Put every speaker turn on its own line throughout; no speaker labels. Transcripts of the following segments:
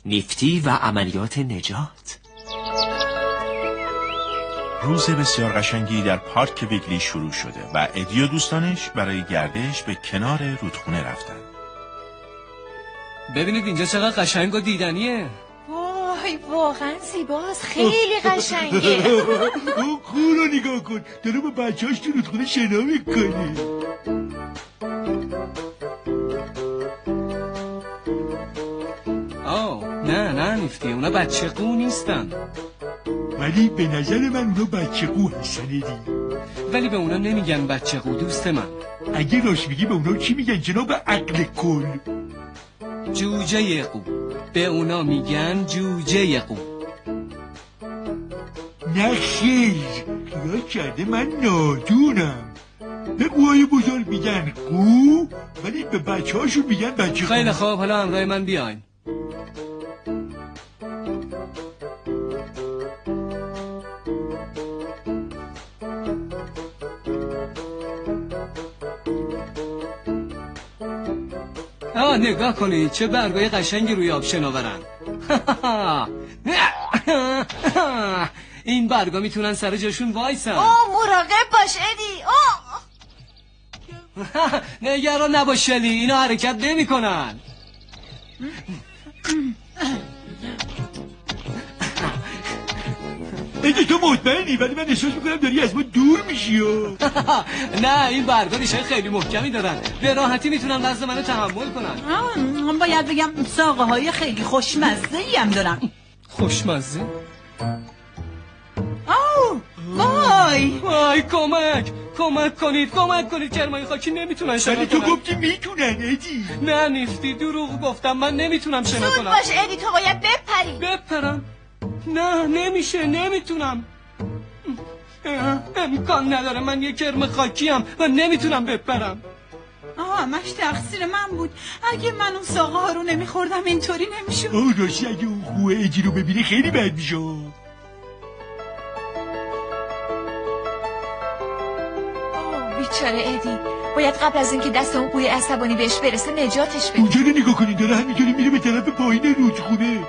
نیفتی و عملیات نجات.
روز بسیار قشنگی در پارک ویگلی شروع شده و ادی و دوستانش برای گردش به کنار رودخونه رفتن.
ببینید اینجا چقدر قشنگ و دیدنیه.
وای واقعا زیباست، خیلی قشنگه.
خون رو نگاه کن، داره با بچه‌اش تو رودخونه شنا میکنه.
نه نیفتی، اونا بچه قو نیستن.
ولی به نظر من اونا بچه قو هستن ادی.
ولی به اونا نمیگن بچه قو دوست من.
اگه راست میگی به اونا چی میگن جناب عقل کل؟
جوجه قو. به اونا میگن جوجه قو.
نه خیر، خیال کرده من نادونم. به قوهای بزرگ میگن قو، ولی به بچه هاشون میگن بچه قو.
خیلی خوب، حالا همراه من بیاین. نگاه کنید چه برگای قشنگی روی آب شناورن. این برگا میتونن سر جاشون وایسن.
مراقب باش ادی.
نگران نباش شلی، اینا حرکت نمی کنن.
ادی تو مطمئنی؟ ولی من احساس میکنم داری از ما دور میشی.
نه این برگا ریشه خیلی محکمی دارن، به راحتی میتونن وزن منو تحمل کنن.
باید بگم ساقه های خیلی خوشمزه ای هم دارن.
خوشمزه؟
وای
کمک کنید کرمای خاکی نمیتونن شنا
ولی
کنن.
تو گفتی میتونن ادی.
نه نیفتی، دروغ گفتم، من نمیتونم شنا کنم.
باش ادی، تو باید بپری.
بپرم؟ نه نمیشه، نمیتونم. امکان نداره، من یه کرم خاکیم و نمیتونم بپرم.
همش تقصیر من بود. اگه من اون ساقه ها رو نمیخوردم اینطوری نمیشد.
راستی اگه اون قوه ادی رو ببینه خیلی بد میشه.
بیچاره ادی، باید قبل از اینکه دست اون قوی عصبانی بهش برسه نجاتش بدیم.
اونجا رو نگاه کنید، داره همینطوری میره به طرف پایین رودخونه.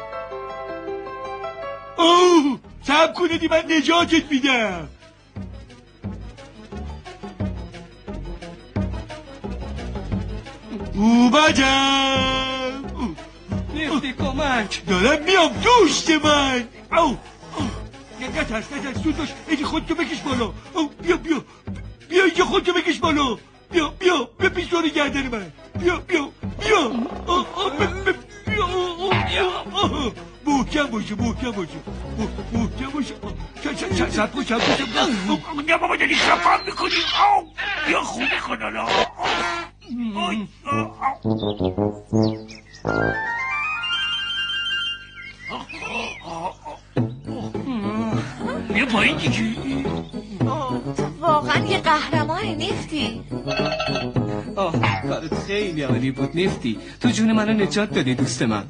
صبر کن ادی، من نجاتت میدم. اومدم.
نیفتی کمک.
دارم میام دوست من. نترس زود باش ادی، خودتو بکش بالا. بیا اینجا، خودتو بکش بالا. بیا پیشونی گردن من. بیا محکم باشه. سب کن. نه بابا داری خفم میکنی. بیا خوبی کن حالا. بیا پایین دیگه.
تو واقعا یه قهرمانی نیفتی.
کارت خیلی عالی بود نیفتی، تو جون منو نجات دادی دوست من.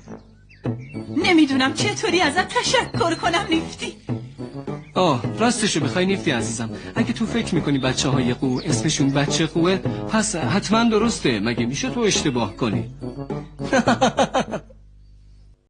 نمیدونم چطوری ازت تشکر کنم نیفتی.
راستشو بخوای نیفتی عزیزم، اگه تو فکر میکنی بچه های قو اسمشون بچه قوه، پس حتما درسته. مگه میشه تو اشتباه کنی؟